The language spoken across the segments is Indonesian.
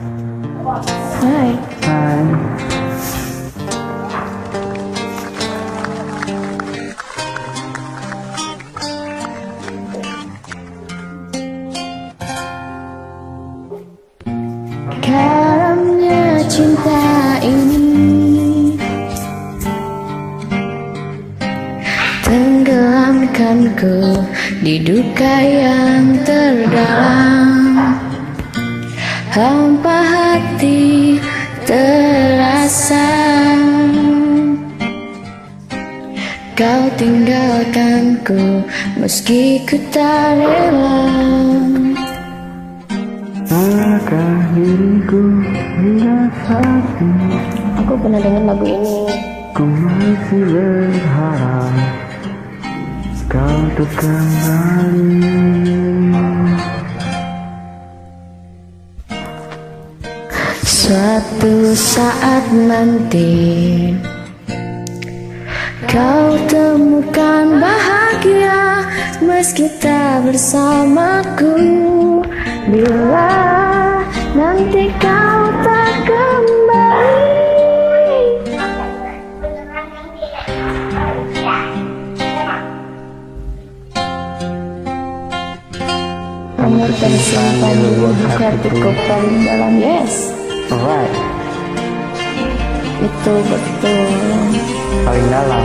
Hai. Hai. Karamnya cinta ini tenggelamkanku di duka yang terdalam. Hampa hati terasa, kau tinggalkanku meski ku tak rela. Manakah diriku hingga saat ini? Aku pernah dengar lagu ini. Ku masih berharap kau untuk kembali. Suatu saat nanti kau temukan bahagia meski tak bersamaku. Bila nanti kau tak kembali, hanya tersimpan di lubuk hatiku paling dalam. Yes, Alright, itu betul. paling dalam.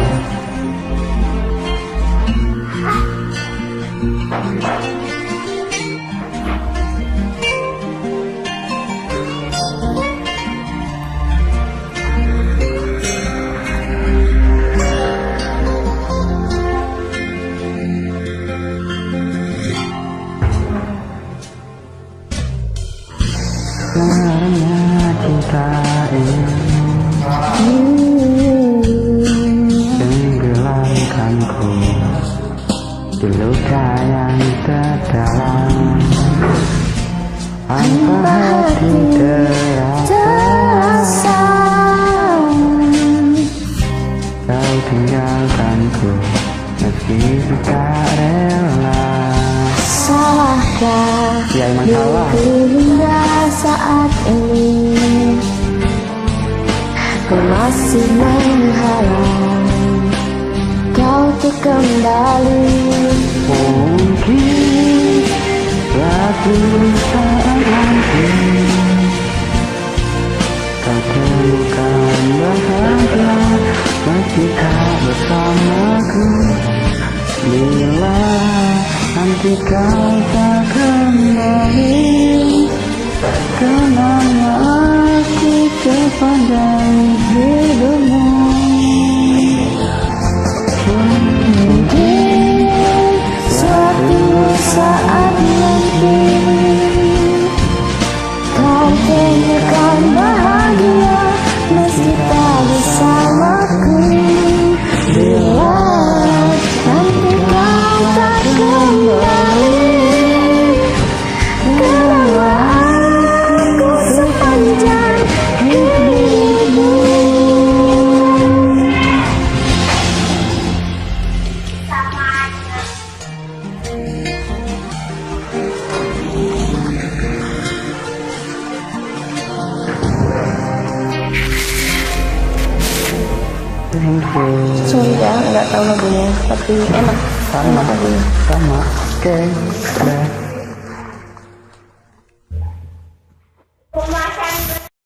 Karena cinta ini tenggelamkanku di luka yang terdalam. Hampa hati terasa, kau tinggalkanku meski tak rela. Salahkah Ya emang salah. diriku hingga saat ini ku masih mengharap kau tuh kembali. Mungkin suatu saat nanti kau temukan bahagia meski tak bersamaku. Bila nanti kau tak kembali, kenapa aku sepanjang hidupmu? Mungkin suatu saat nanti kau temukan bahagia meski tak bersamaku. Bila nanti kau tak kembali, kenapa aku sepanjang hidupmu? Thank you. Sorry ya, nggak tahu lagunya, tapi enak. Sama, Enak lagunya. sama. Oke, dah.